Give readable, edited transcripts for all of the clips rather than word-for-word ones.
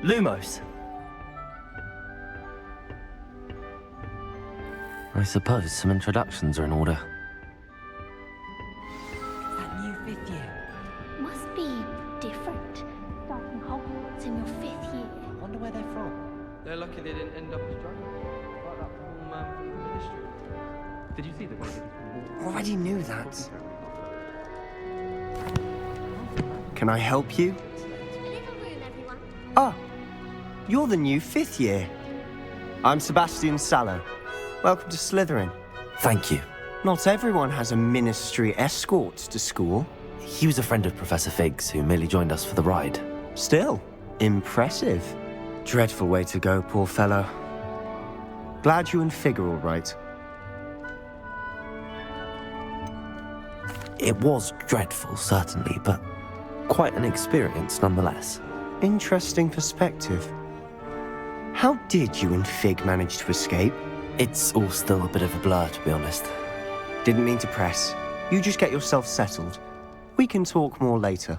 Lumos. I suppose some introductions are in order. That new 5th year. Must be different. Starting Hogwarts in your 5th year. I wonder where they're from. They're lucky they didn't end up as dragons. Like that poor man from the ministry. Did you see the way Already knew that. Can I help you? Little room, everyone. Ah, you're the new 5th year. I'm Sebastian Sallow. Welcome to Slytherin. Thank you. Not everyone has a ministry escort to school. He was a friend of Professor Fig's who merely joined us for the ride. Still, impressive. Dreadful way to go, poor fellow. Glad you and Fig are all right. It was dreadful, certainly, but quite an experience nonetheless. Interesting perspective. How did you and Fig manage to escape? It's all still a bit of a blur, to be honest. Didn't mean to press. You just get yourself settled. We can talk more later.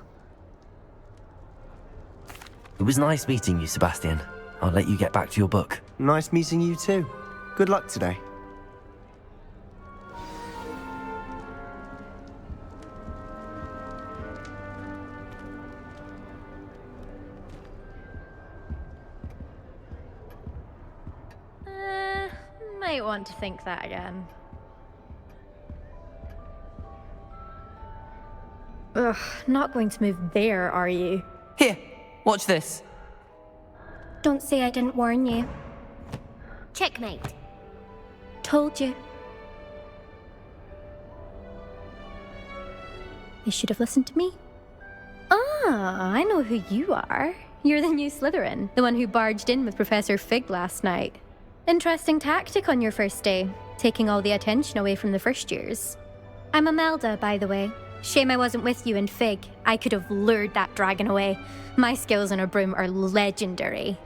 It was nice meeting you, Sebastian. I'll let you get back to your book. Nice meeting you too. Good luck today. Might want to think that again. Ugh, not going to move there, are you? Here, watch this. Don't say I didn't warn you. Checkmate. Told you. You should have listened to me. Ah, I know who you are. You're the new Slytherin, the one who barged in with Professor Fig last night. Interesting tactic on your first day, taking all the attention away from the first years. I'm Imelda, by the way. Shame I wasn't with you and Fig. I could have lured that dragon away. My skills on a broom are legendary.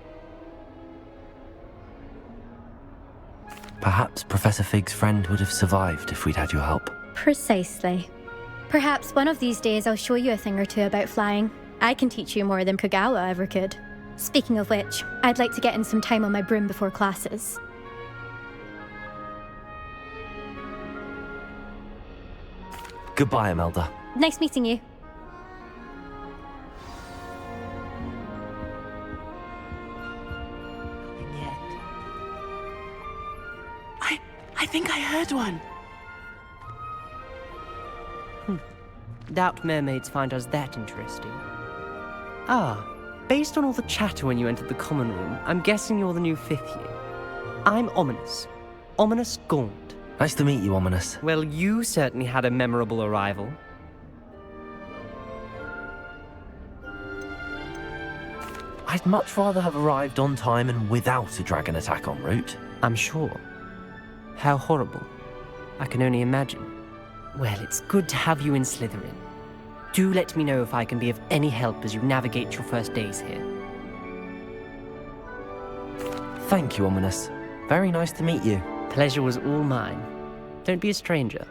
Perhaps Professor Fig's friend would have survived if we'd had your help. Precisely. Perhaps one of these days I'll show you a thing or two about flying. I can teach you more than Kogawa ever could. Speaking of which, I'd like to get in some time on my broom before classes. Goodbye, Imelda. Nice meeting you. Nothing yet. I think I heard one. Doubt mermaids find us that interesting. Ah, based on all the chatter when you entered the common room, I'm guessing you're the new 5th year. I'm Ominous. Ominous Gaunt. Nice to meet you, Ominous. Well, you certainly had a memorable arrival. I'd much rather have arrived on time and without a dragon attack en route. I'm sure. How horrible. I can only imagine. Well, it's good to have you in Slytherin. Do let me know if I can be of any help as you navigate your first days here. Thank you, Ominous. Very nice to meet you. Pleasure was all mine. Don't be a stranger.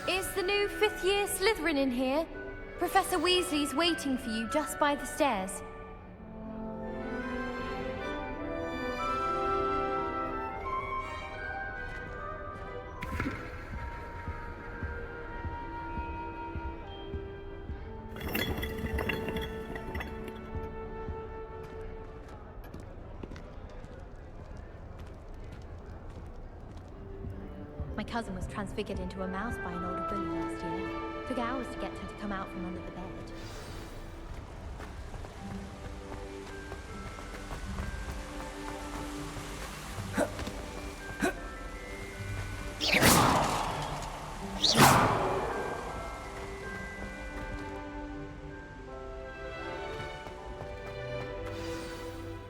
Is the new 5th year Slytherin in here? Professor Weasley's waiting for you just by the stairs. My cousin was transfigured into a mouse by an older bully last year. Took hours to get her to come out from under the bed.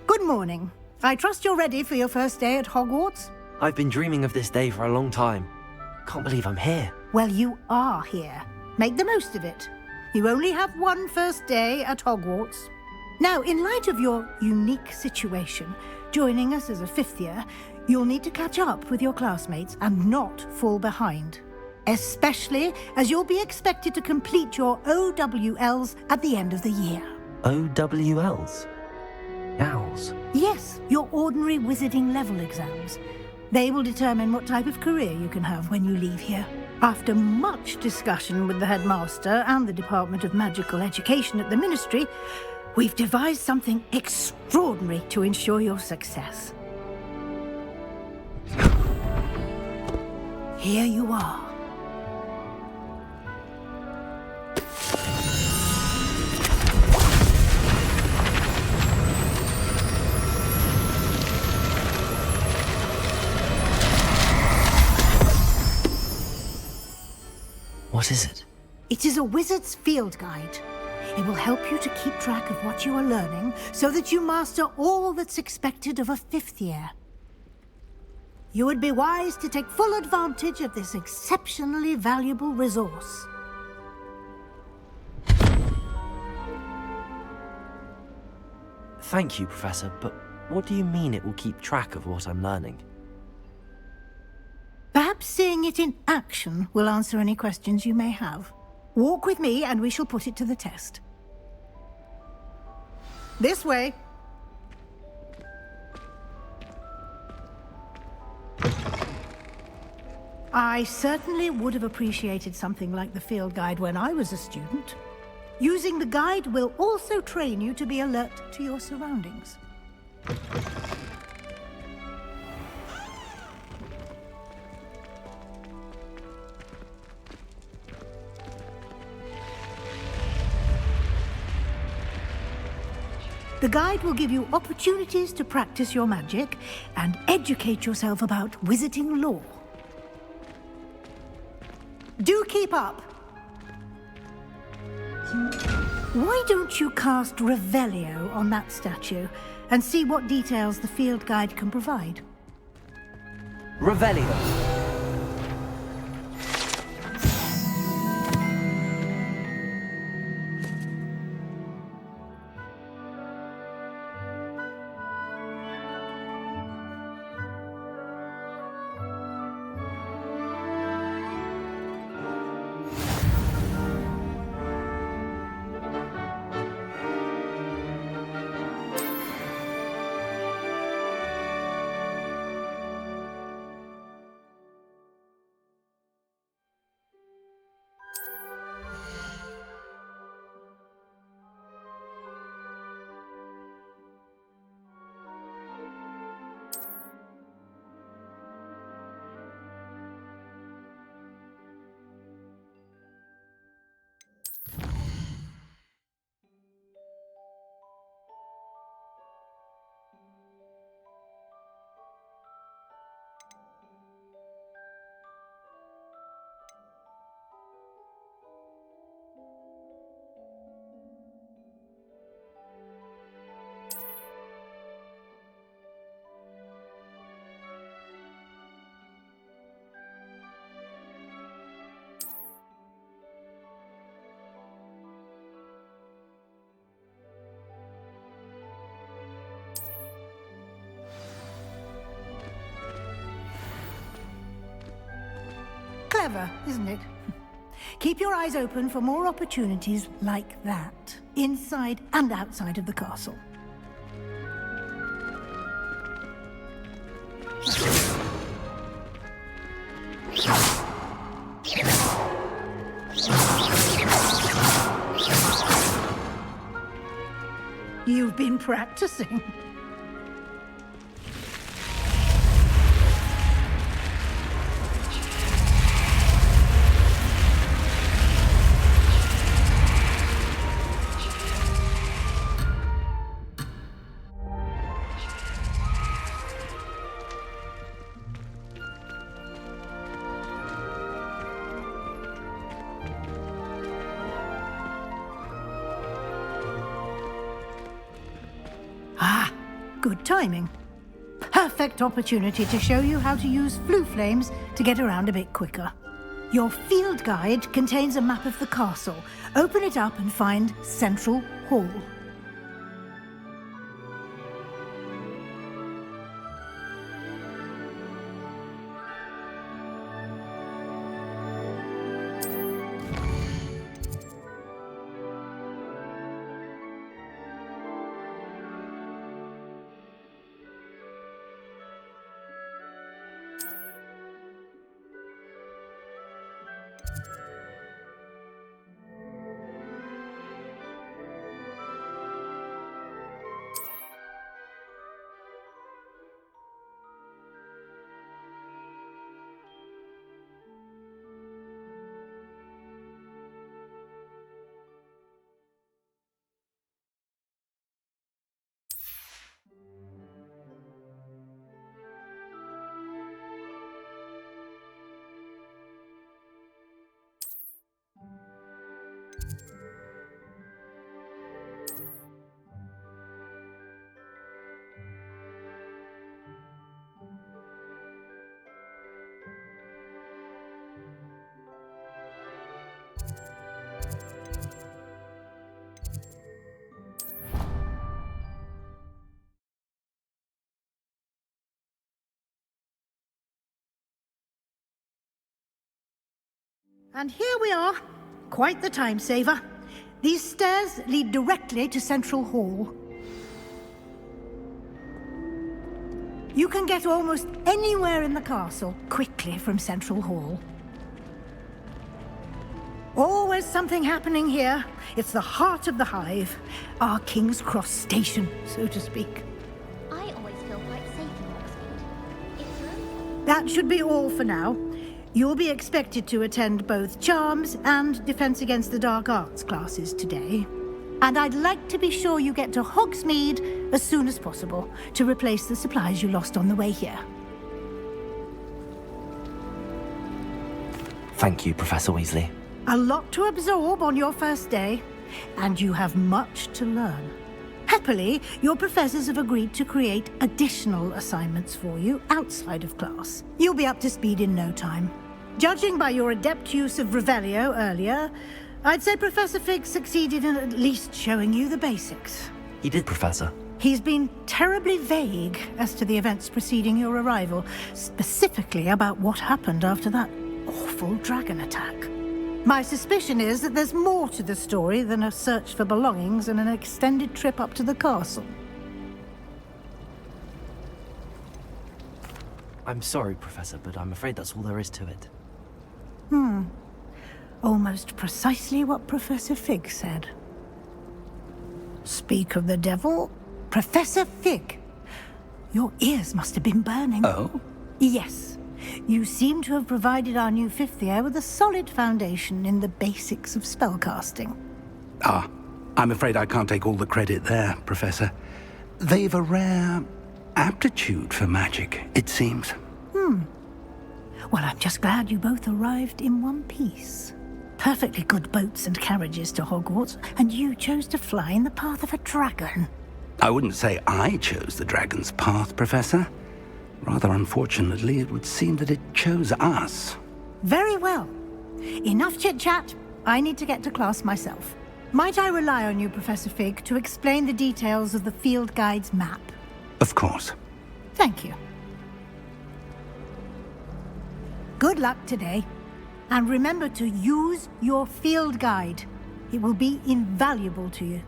Good morning. I trust you're ready for your first day at Hogwarts? I've been dreaming of this day for a long time. Can't believe I'm here. Well, you are here. Make the most of it. You only have one first day at Hogwarts. Now, in light of your unique situation, joining us as a 5th year, you'll need to catch up with your classmates and not fall behind. Especially as you'll be expected to complete your OWLs at the end of the year. OWLs? Owls? Yes, your ordinary wizarding level exams. They will determine what type of career you can have when you leave here. After much discussion with the headmaster and the Department of Magical Education at the Ministry, we've devised something extraordinary to ensure your success. Here you are. What is it? It is a wizard's field guide. It will help you to keep track of what you are learning so that you master all that's expected of a 5th year. You would be wise to take full advantage of this exceptionally valuable resource. Thank you, Professor, but what do you mean it will keep track of what I'm learning? Perhaps seeing it in action will answer any questions you may have. Walk with me and we shall put it to the test. This way. I certainly would have appreciated something like the field guide when I was a student. Using the guide will also train you to be alert to your surroundings. The guide will give you opportunities to practice your magic and educate yourself about wizarding lore. Do keep up! Why don't you cast Revelio on that statue and see what details the field guide can provide? Revelio. Clever, isn't it? Keep your eyes open for more opportunities like that, inside and outside of the castle. You've been practicing. Good timing. Perfect opportunity to show you how to use flue flames to get around a bit quicker. Your field guide contains a map of the castle. Open it up and find Central Hall. And here we are. Quite the time saver. These stairs lead directly to Central Hall. You can get almost anywhere in the castle quickly from Central Hall. Always something happening here. It's the heart of the hive. Our King's Cross station, so to speak. I always feel quite safe in Hogsmeade. If you're... That should be all for now. You'll be expected to attend both Charms and Defense Against the Dark Arts classes today. And I'd like to be sure you get to Hogsmeade as soon as possible to replace the supplies you lost on the way here. Thank you, Professor Weasley. A lot to absorb on your first day, and you have much to learn. Happily, your professors have agreed to create additional assignments for you outside of class. You'll be up to speed in no time. Judging by your adept use of Revelio earlier, I'd say Professor Fig succeeded in at least showing you the basics. He did, Professor. He's been terribly vague as to the events preceding your arrival, specifically about what happened after that awful dragon attack. My suspicion is that there's more to the story than a search for belongings and an extended trip up to the castle. I'm sorry, Professor, but I'm afraid that's all there is to it. Almost precisely what Professor Fig said. Speak of the devil, Professor Fig. Your ears must have been burning. Oh? Yes. You seem to have provided our new fifth year with a solid foundation in the basics of spellcasting. Ah, I'm afraid I can't take all the credit there, Professor. They've a rare aptitude for magic, it seems. Well, I'm just glad you both arrived in one piece. Perfectly good boats and carriages to Hogwarts, and you chose to fly in the path of a dragon. I wouldn't say I chose the dragon's path, Professor. Rather unfortunately, it would seem that it chose us. Very well. Enough chit-chat. I need to get to class myself. Might I rely on you, Professor Fig, to explain the details of the field guide's map? Of course. Thank you. Good luck today. And remember to use your field guide. It will be invaluable to you.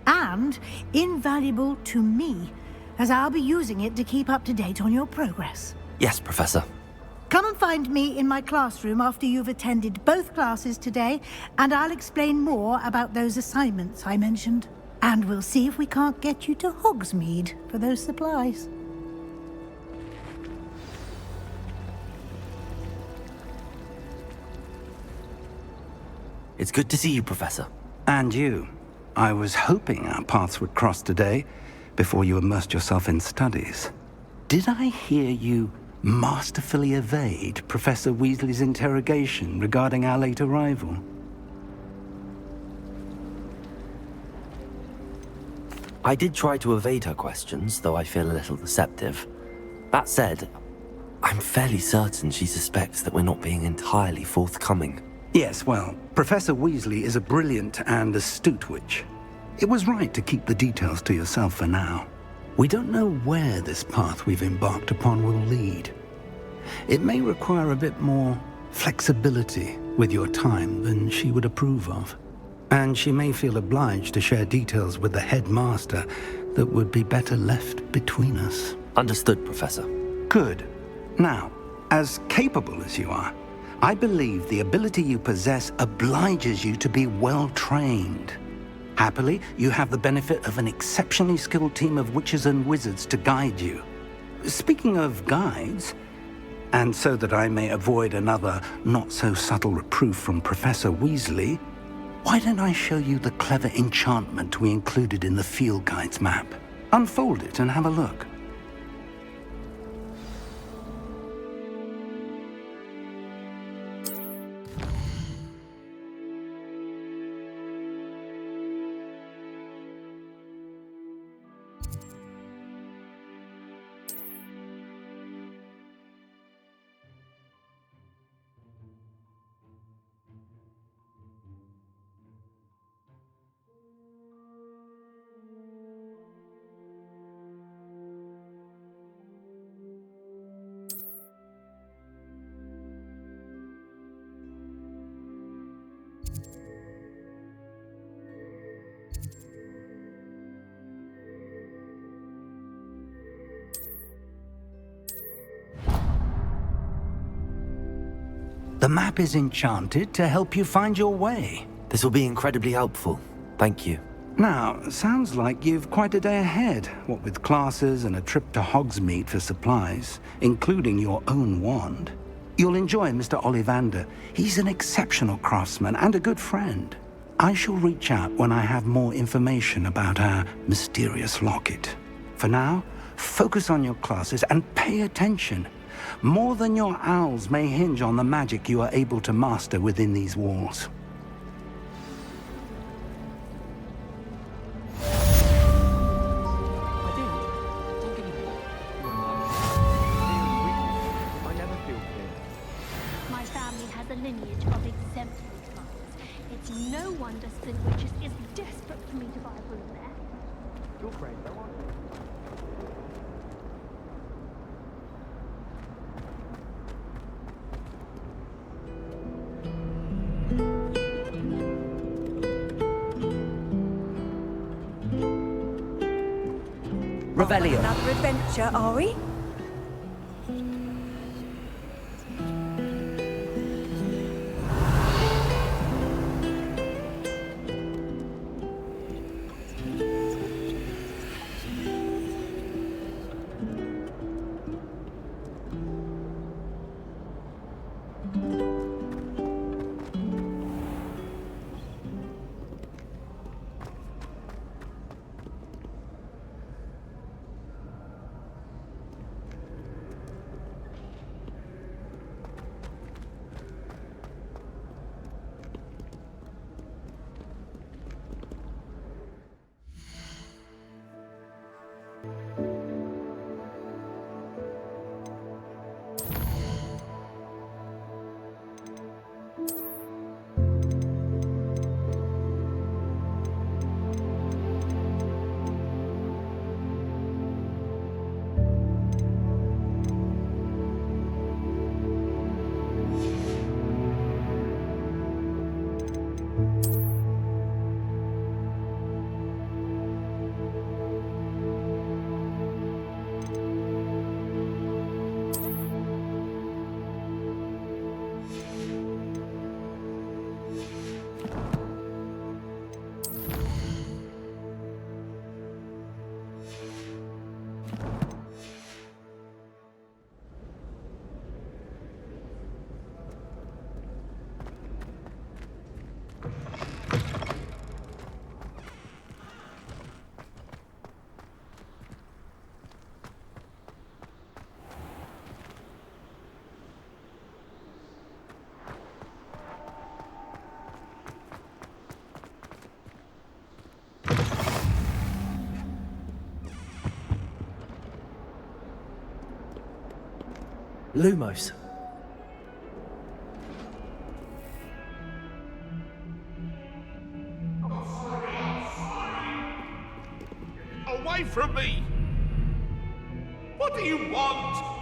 And invaluable to me, as I'll be using it to keep up to date on your progress. Yes, Professor. Come and find me in my classroom after you've attended both classes today, and I'll explain more about those assignments I mentioned. And we'll see if we can't get you to Hogsmeade for those supplies. It's good to see you, Professor. And you. I was hoping our paths would cross today, before you immersed yourself in studies. Did I hear you masterfully evade Professor Weasley's interrogation regarding our late arrival? I did try to evade her questions, though I feel a little deceptive. That said, I'm fairly certain she suspects that we're not being entirely forthcoming. Yes, well, Professor Weasley is a brilliant and astute witch. It was right to keep the details to yourself for now. We don't know where this path we've embarked upon will lead. It may require a bit more flexibility with your time than she would approve of. And she may feel obliged to share details with the headmaster that would be better left between us. Understood, Professor. Good. Now, as capable as you are, I believe the ability you possess obliges you to be well-trained. Happily, you have the benefit of an exceptionally skilled team of witches and wizards to guide you. Speaking of guides, and so that I may avoid another not-so-subtle reproof from Professor Weasley, why don't I show you the clever enchantment we included in the field guide's map? Unfold it and have a look. The map is enchanted to help you find your way. This will be incredibly helpful. Thank you. Now, sounds like you've quite a day ahead, what with classes and a trip to Hogsmeade for supplies, including your own wand. You'll enjoy Mr. Ollivander. He's an exceptional craftsman and a good friend. I shall reach out when I have more information about our mysterious locket. For now, focus on your classes and pay attention. More than your owls may hinge on the magic you are able to master within these walls. My family has a lineage of exemplary clients. It's no wonder Sid Witches is desperate for me to buy a room there. You're brave, though, aren't you? Revelio. Another adventure, are we? Lumos. Away from me! What do you want?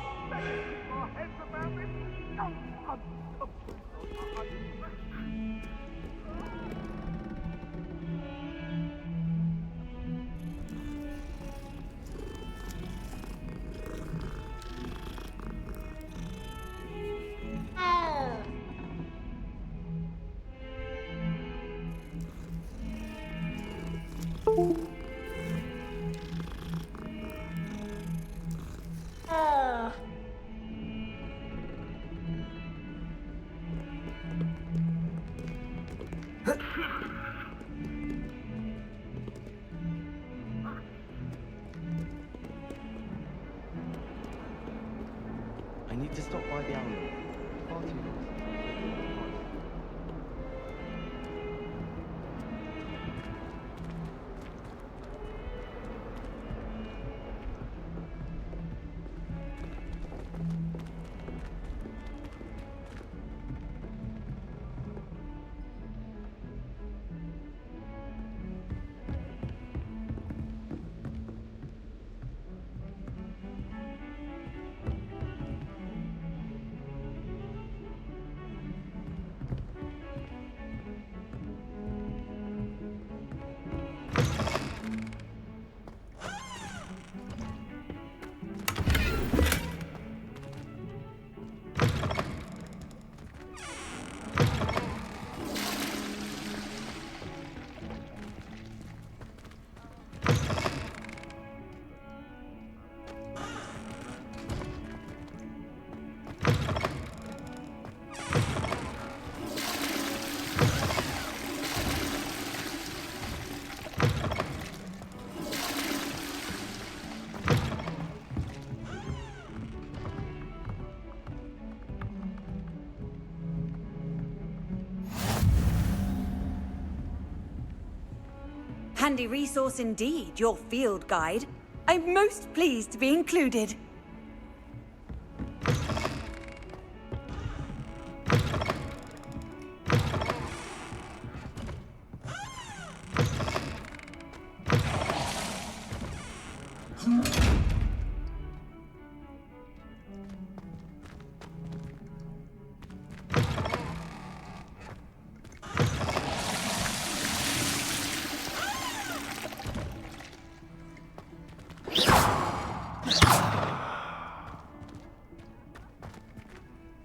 handy resource indeed, your field guide. I'm most pleased to be included.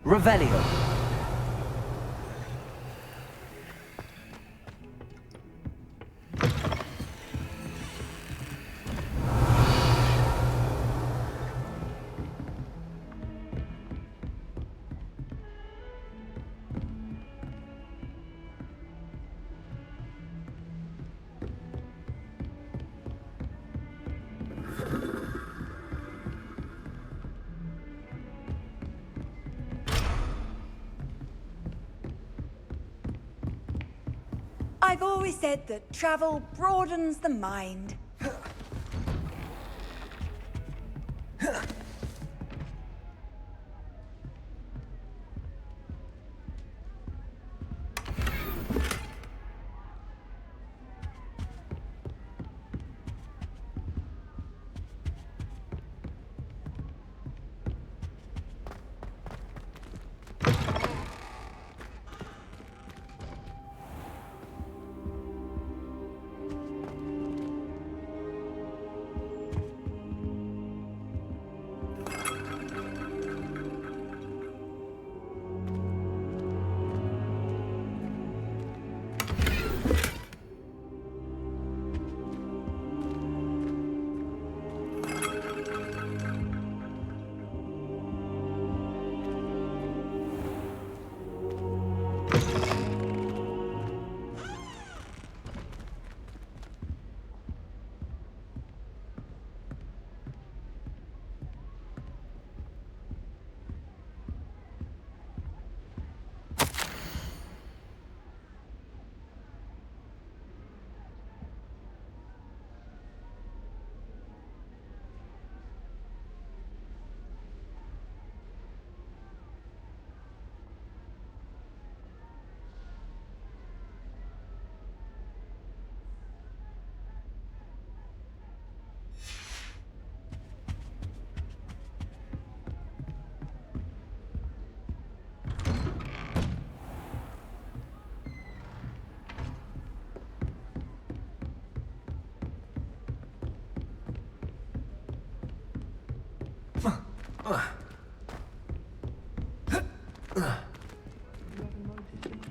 Revelio. I've always said that travel broadens the mind.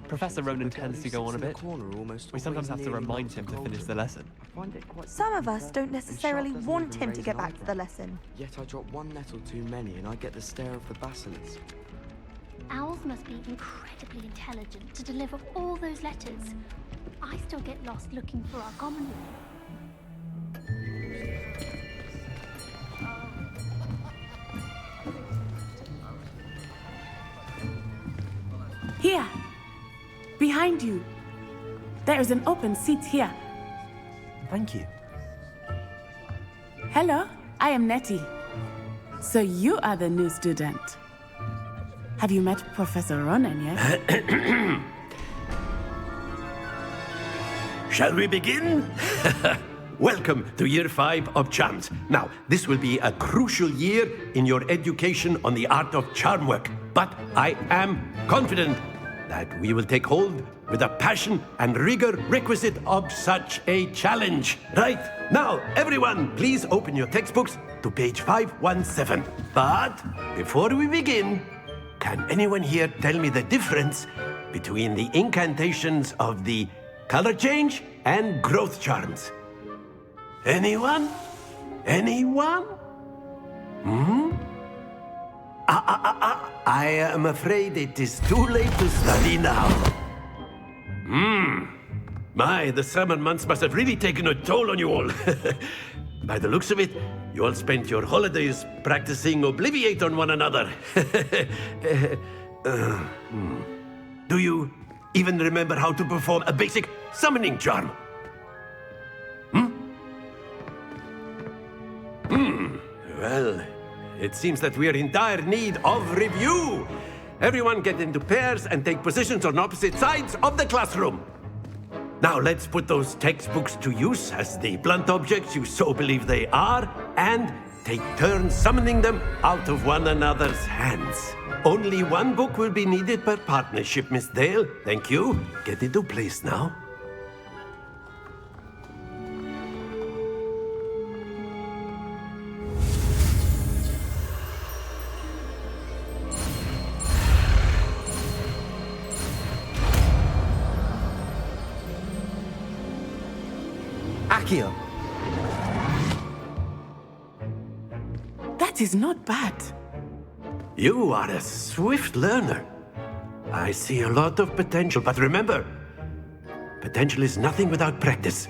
Professor Ronan tends to go on a bit. We sometimes have to remind him to finish the lesson. Some of us don't necessarily want him to get back to the lesson. Yet I drop one nettle too many and I get the stare of the basilisk. Owls must be incredibly intelligent to deliver all those letters. I still get lost looking for our common room. Here! Behind you! There is an open seat here. Thank you. Hello, I am Nettie. So you are the new student. Have you met Professor Ronan yet? Shall we begin? Welcome to Year 5 of Charms. Now, this will be a crucial year in your education on the art of charm work, but I am confident that we will take hold with the passion and rigor requisite of such a challenge. Right, now, everyone, please open your textbooks to page 517. But before we begin, can anyone here tell me the difference between the incantations of the color change and growth charms? Anyone? Anyone? I am afraid it is too late to study now. My, the summer months must have really taken a toll on you all. By the looks of it, you all spent your holidays practicing Obliviate on one another. Do you even remember how to perform a basic summoning charm? Well, it seems that we are in dire need of review. Everyone get into pairs and take positions on opposite sides of the classroom. Now let's put those textbooks to use as the blunt objects you so believe they are, and take turns summoning them out of one another's hands. Only one book will be needed per partnership, Miss Dale. Thank you. Get into place now. Accio. That is not bad. You are a swift learner. I see a lot of potential, but remember, potential is nothing without practice.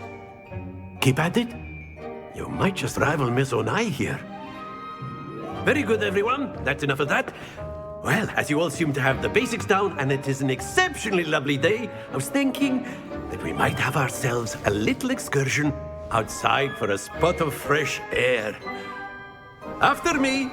Keep at it. You might just rival Miss Onai here. Very good, everyone. That's enough of that. Well, as you all seem to have the basics down, and it is an exceptionally lovely day, I was thinking that we might have ourselves a little excursion outside for a spot of fresh air. After me.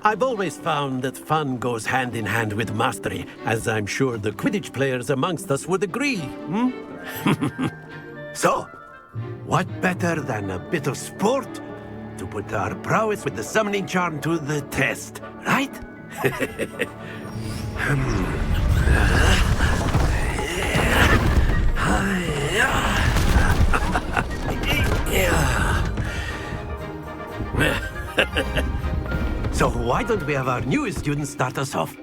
I've always found that fun goes hand in hand with mastery, as I'm sure the Quidditch players amongst us would agree. So, what better than a bit of sport to put our prowess with the summoning charm to the test, right? So why don't we have our newest student start us off?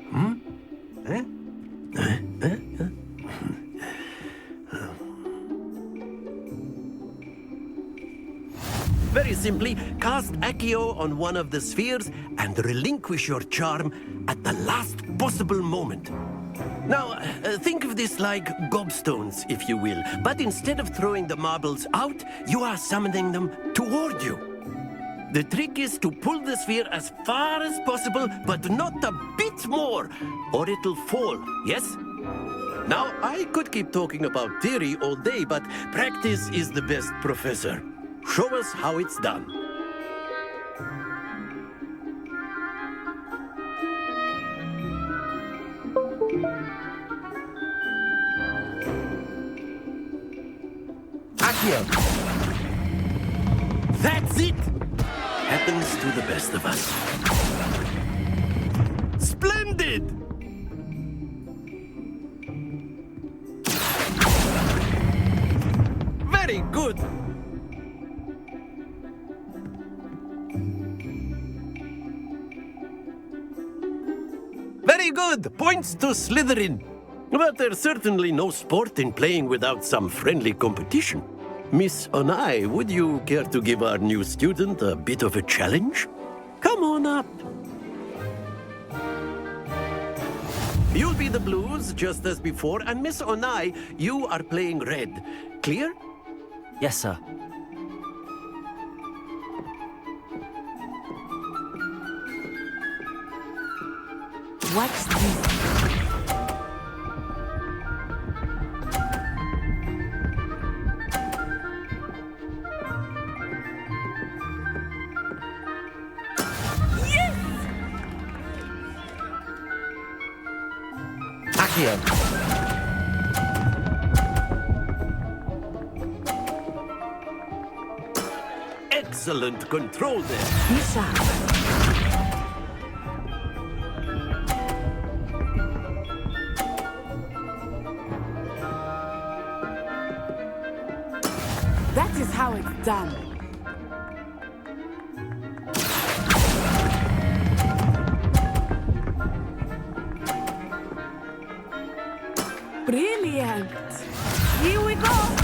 Very simply, cast Accio on one of the spheres and relinquish your charm at the last possible moment. Now, think of this like gobstones, if you will, but instead of throwing the marbles out, you are summoning them toward you. The trick is to pull the sphere as far as possible, but not a bit more, or it'll fall, yes? Now, I could keep talking about theory all day, but practice is the best professor. Show us how it's done. Accio. That's it! Happens to the best of us. Splendid! Very good! Very good! Points to Slytherin. But there's certainly no sport in playing without some friendly competition. Miss Onai, would you care to give our new student a bit of a challenge? Come on up. You'll be the blues, just as before, and Miss Onai, you are playing red. Clear? Yes, sir. Watch this. Accio. Excellent control there. Misha. That is how it's done. Brilliant! Here we go!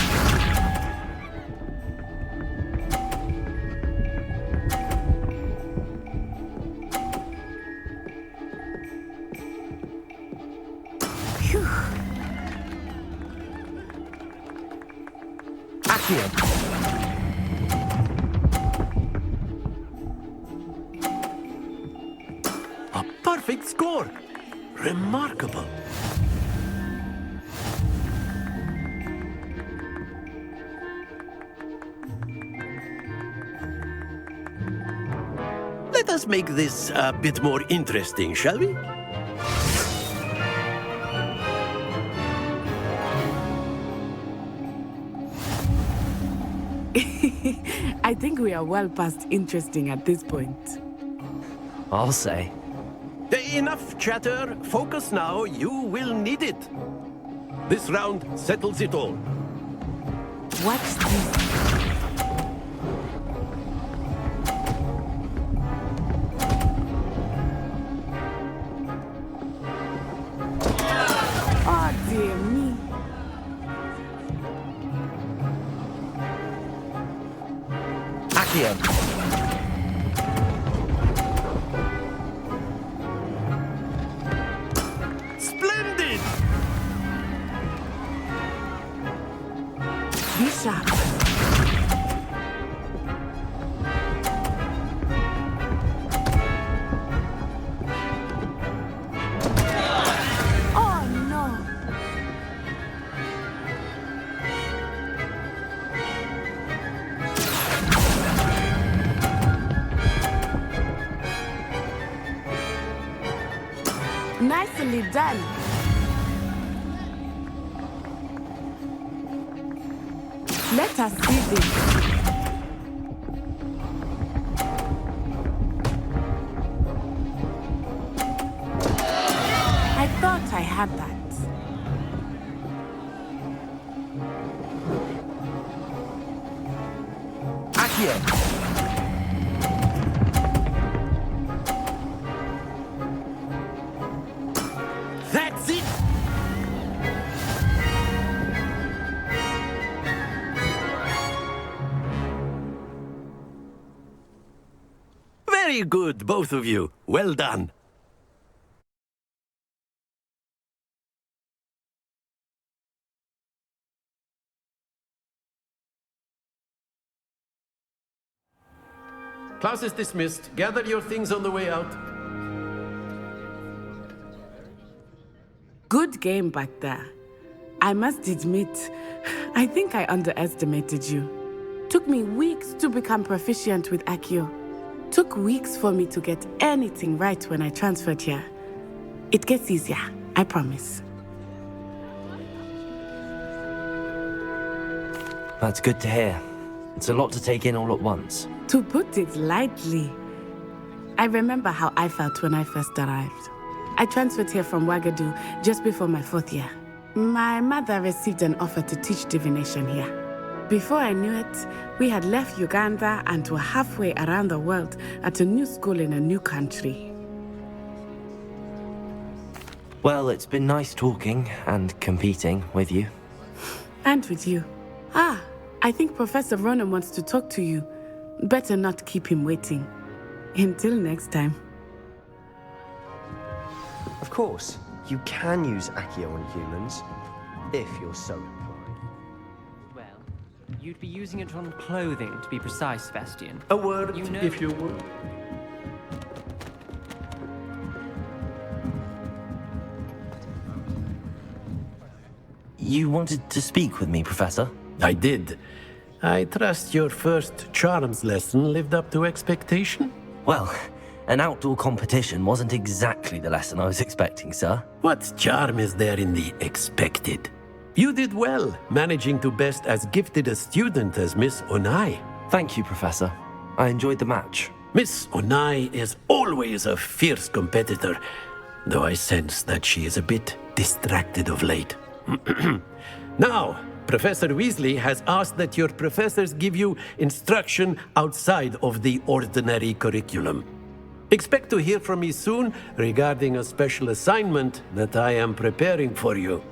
Accio. A perfect score! Remarkable. Let us make this a bit more interesting, shall we? I think we are well past interesting at this point. I'll say. Enough chatter. Focus now. You will need it. This round settles it all. What's this? Oh, dear me. Accio. Splendid! Be sharp. Oh, no. Nicely done. Let us see this. I thought I had that. Accio. That's it! Very good, both of you. Well done. Class is dismissed. Gather your things on the way out. Good game back there. I must admit, I think I underestimated you. Took me weeks to become proficient with Accio. Took weeks for me to get anything right when I transferred here. It gets easier, I promise. That's good to hear. It's a lot to take in all at once. To put it lightly, I remember how I felt when I first arrived. I transferred here from Ouagadougou just before my 4th year. My mother received an offer to teach divination here. Before I knew it, we had left Uganda and were halfway around the world at a new school in a new country. Well, it's been nice talking and competing with you. And with you. Ah, I think Professor Ronan wants to talk to you. Better not keep him waiting. Until next time. Of course, you can use Accio on humans, if you're so inclined. Well, you'd be using it on clothing, to be precise, Sebastian. A word, You know- if you would. You wanted to speak with me, Professor? I did. I trust your first charms lesson lived up to expectation? Well, an outdoor competition wasn't exactly the lesson I was expecting, sir. What charm is there in the expected? You did well, managing to best as gifted a student as Miss Onai. Thank you, Professor. I enjoyed the match. Miss Onai is always a fierce competitor, though I sense that she is a bit distracted of late. Now, Professor Weasley has asked that your professors give you instruction outside of the ordinary curriculum. Expect to hear from me soon regarding a special assignment that I am preparing for you.